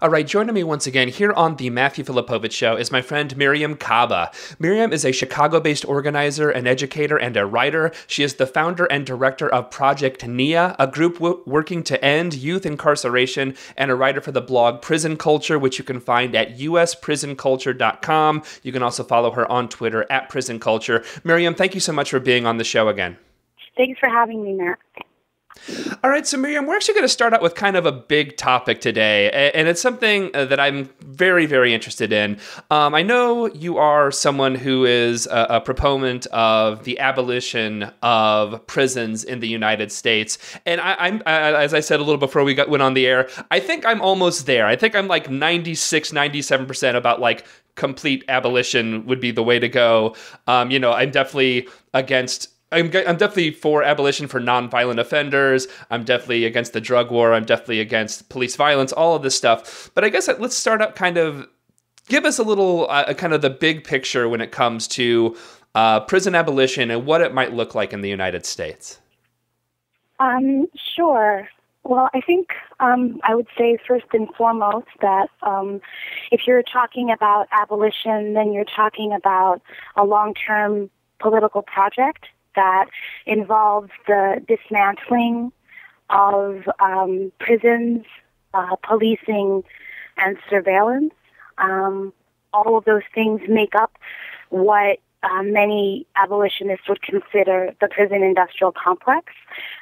All right, joining me once again here on the Matthew Filipowicz Show is my friend Mariame Kaba. Mariame is a Chicago-based organizer, an educator, and a writer. She is the founder and director of Project NIA, a group working to end youth incarceration, and a writer for the blog Prison Culture, which you can find at usprisonculture.com. You can also follow her on Twitter at Prison Culture. Mariame, thank you so much for being on the show again. Thanks for having me, Matt. All right, so Mariame, we're actually going to start out with kind of a big topic today, and it's something that I'm very, very interested in. I know you are someone who is a proponent of the abolition of prisons in the United States, and I'm as I said a little before we went on the air, I think I'm almost there. I think I'm like 96, 97% about like complete abolition would be the way to go. I'm definitely against. I'm definitely for abolition for nonviolent offenders. I'm definitely against the drug war. I'm definitely against police violence, all of this stuff. But I guess let's start out give us a little kind of the big picture when it comes to prison abolition and what it might look like in the United States. Sure. Well, I think I would say first and foremost that if you're talking about abolition, then you're talking about a long-term political project that involves the dismantling of prisons, policing, and surveillance. All of those things make up what many abolitionists would consider the prison industrial complex.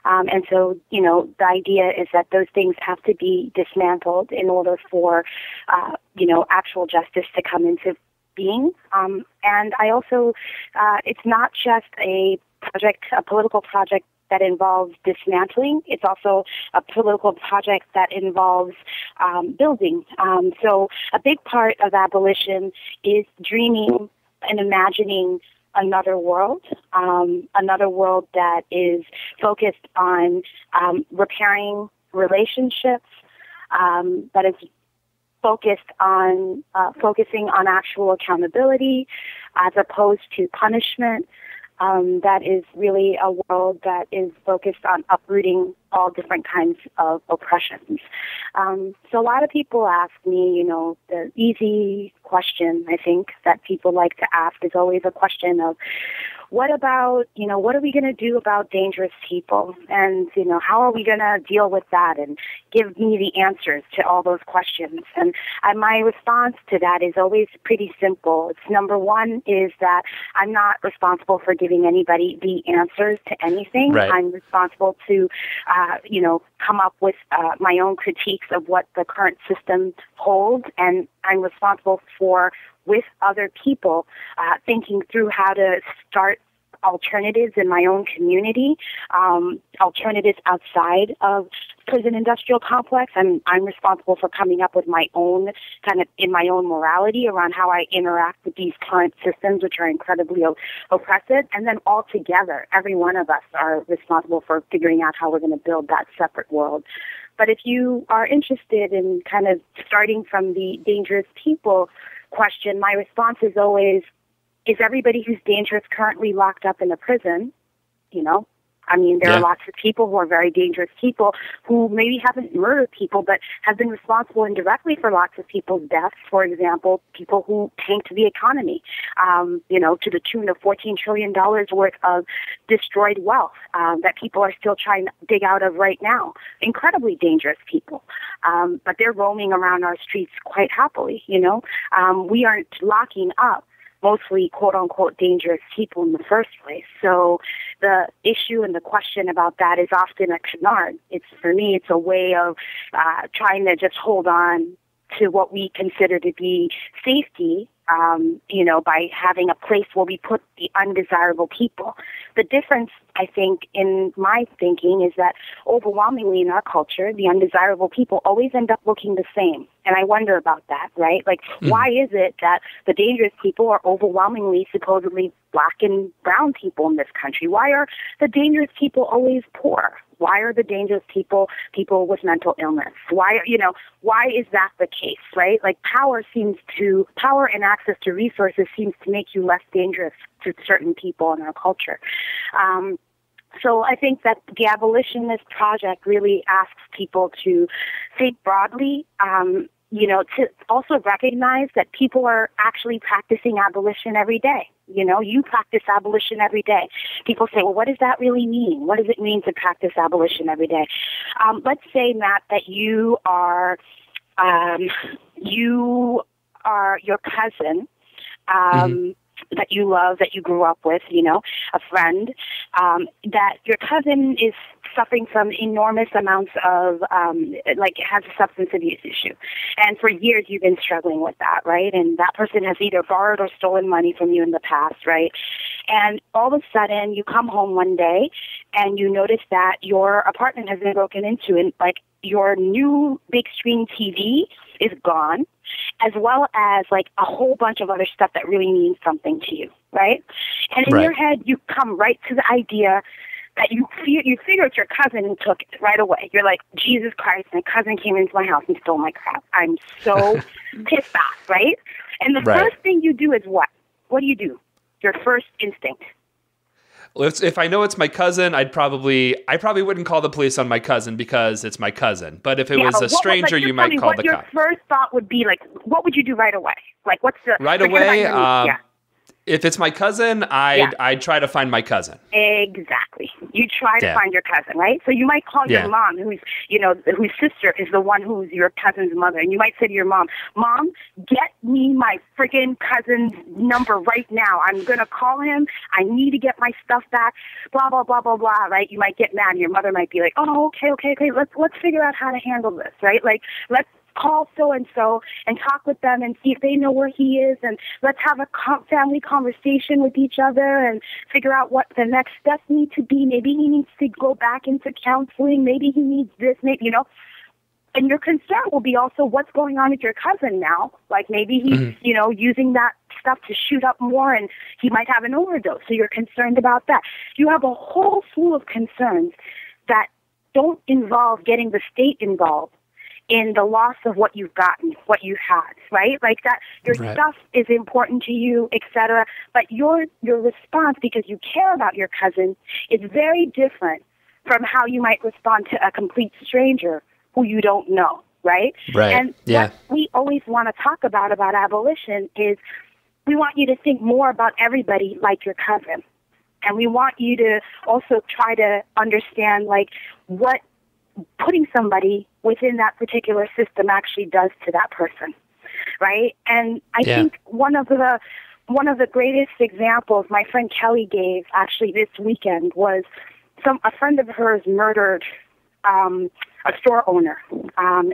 And so, the idea is that those things have to be dismantled in order for, actual justice to come into being. And I also, it's not just a political project that involves dismantling. It's also a political project that involves building. So a big part of abolition is dreaming and imagining another world that is focused on repairing relationships, that is focusing on actual accountability as opposed to punishment. That is really a world that is focused on uprooting all different kinds of oppressions. So a lot of people ask me, the easy question I think that people like to ask is always a question of, what about, what are we going to do about dangerous people? And, how are we going to deal with that? And give me the answers to all those questions. And my response to that is always pretty simple. It's number one is that I'm not responsible for giving anybody the answers to anything. Right. I'm responsible to, come up with my own critiques of what the current system holds. And I'm responsible for, with other people, thinking through how to start alternatives in my own community, alternatives outside of prison industrial complex. I'm responsible for coming up with my own my own morality around how I interact with these current systems, which are incredibly oppressive. And then all together, every one of us are responsible for figuring out how we're going to build that separate world. But if you are interested in kind of starting from the dangerous people question, my response is always, is everybody who's dangerous currently locked up in a prison? There are lots of people who are very dangerous people who maybe haven't murdered people, but have been responsible indirectly for lots of people's deaths. For example, people who tanked the economy, to the tune of $14 trillion worth of destroyed wealth that people are still trying to dig out of right now. Incredibly dangerous people. But they're roaming around our streets quite happily, We aren't locking up mostly quote-unquote dangerous people in the first place. So the issue and the question about that is often a canard. For me, it's a way of trying to just hold on to what we consider to be safety, by having a place where we put the undesirable people. The difference, I think, in my thinking is that overwhelmingly in our culture, the undesirable people always end up looking the same. And I wonder about that, right? Why is it that the dangerous people are overwhelmingly supposedly black and brown people in this country? Why are the dangerous people always poor? Why are the dangerous people with mental illness? Why is that the case, right? Power and access to resources seems to make you less dangerous to certain people in our culture. So I think that the abolitionist project really asks people to think broadly, to also recognize that people are actually practicing abolition every day. You practice abolition every day. People say, well, what does that really mean? What does it mean to practice abolition every day? Let's say, Matt, that you are your cousin, that you love, that you grew up with, a friend, that your cousin is suffering from enormous amounts of, has a substance abuse issue. And for years you've been struggling with that, right? And that person has either borrowed or stolen money from you in the past, right? And all of a sudden you come home one day and you notice that your apartment has been broken into, and your new big screen TV is gone, as well as a whole bunch of other stuff that really means something to you, right? And in your head, you come right to the idea that you figure it's your cousin who took it right away. You're like, Jesus Christ, my cousin came into my house and stole my crap. I'm so pissed off, right? And the first thing you do is what? What do you do? Your first instinct. If I know it's my cousin, I probably wouldn't call the police on my cousin because it's my cousin. But if it was a stranger, you might call the cops. Your first thought would be what would you do right away? What's the right away? If it's my cousin, I'd try to find my cousin. Exactly. You try to find your cousin, right? So you might call your mom, whose sister is the one who's your cousin's mother, and you might say to your mom, "Mom, get me my freaking cousin's number right now. I'm gonna call him. I need to get my stuff back." Blah blah blah blah blah. Right? You might get mad, and your mother might be like, "Oh, okay. Let's figure out how to handle this." Right? Let's call so-and-so and talk with them and see if they know where he is, and let's have a family conversation with each other and figure out what the next steps need to be. Maybe he needs to go back into counseling. Maybe he needs this, maybe, And your concern will be also what's going on with your cousin now. Maybe he's, using that stuff to shoot up more, and he might have an overdose. So you're concerned about that. You have a whole slew of concerns that don't involve getting the state involved in the loss of what you've gotten, what you had, right? That your stuff is important to you, etc. But your response, because you care about your cousin, is very different from how you might respond to a complete stranger who you don't know, right? Right. And what we always want to talk about abolition is we want you to think more about everybody like your cousin. And we want you to also try to understand what putting somebody within that particular system actually does to that person, right? And I think one of the greatest examples my friend Kelly gave actually this weekend was a friend of hers murdered a store owner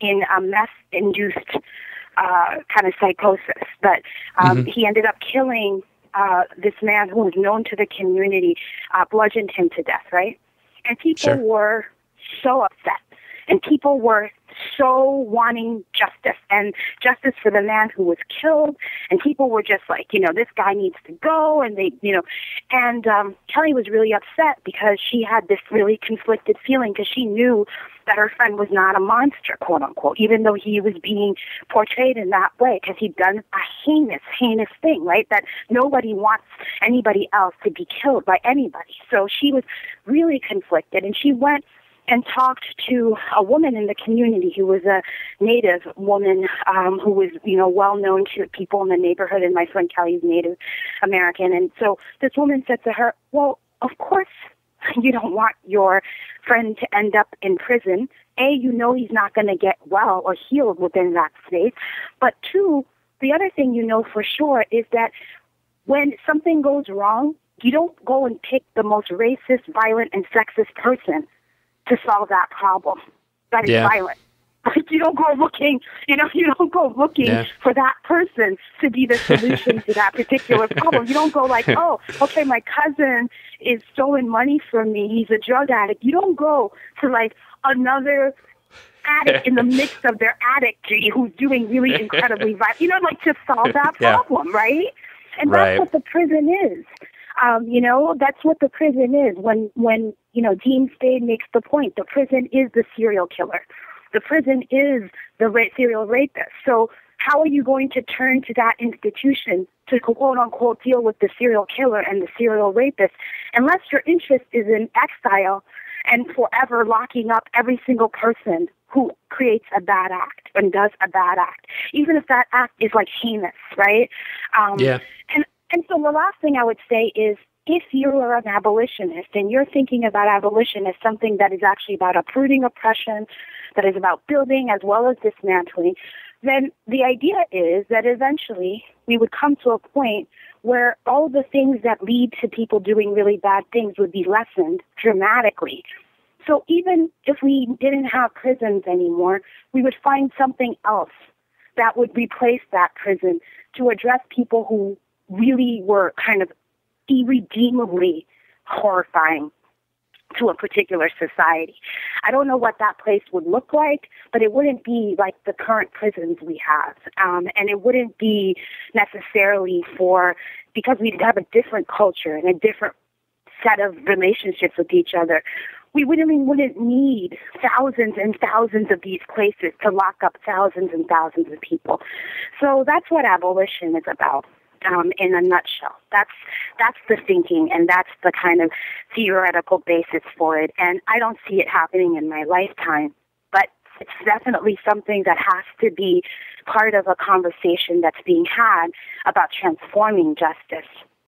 in a meth-induced kind of psychosis. But he ended up killing this man who was known to the community, bludgeoned him to death, right? And people were so upset, and people were so wanting justice, and justice for the man who was killed, and people were just this guy needs to go, and Kelly was really upset because she had this really conflicted feeling, because she knew that her friend was not a monster, quote unquote, even though he was being portrayed in that way, because he'd done a heinous thing, right? That nobody wants anybody else to be killed by anybody. So she was really conflicted, and she went and talked to a woman in the community who was a Native woman who was, well known to people in the neighborhood, and my friend Kelly's Native American. And so this woman said to her, well, of course you don't want your friend to end up in prison. A, he's not going to get well or healed within that space. But two, the other thing for sure is that when something goes wrong, you don't go and pick the most racist, violent, and sexist person to solve that problem. That is violent. You don't go looking, for that person to be the solution to that particular problem. You don't go oh, okay, my cousin is stealing money from me. He's a drug addict. You don't go to another addict in the midst of their addict who's doing really incredibly violent, to solve that problem, right? And that's what the prison is. That's what the prison is. When Dean Spade makes the point, the prison is the serial killer. The prison is the serial rapist. So how are you going to turn to that institution to quote unquote deal with the serial killer and the serial rapist unless your interest is in exile and forever locking up every single person who creates a bad act and does a bad act, even if that act is like heinous, right? Yeah. And so the last thing I would say is, if you're an abolitionist and you're thinking about abolition as something that is actually about uprooting oppression, that is about building as well as dismantling, then the idea is that eventually we would come to a point where all the things that lead to people doing really bad things would be lessened dramatically. So even if we didn't have prisons anymore, we would find something else that would replace that prison to address people who really were kind of irredeemably horrifying to a particular society. I don't know what that place would look like, but it wouldn't be like the current prisons we have. And it wouldn't be necessarily because we'd have a different culture and a different set of relationships with each other. We wouldn't need thousands and thousands of these places to lock up thousands and thousands of people. So that's what abolition is about. In a nutshell, that's the thinking, and that's the kind of theoretical basis for it. And I don't see it happening in my lifetime, but it's definitely something that has to be part of a conversation that's being had about transforming justice.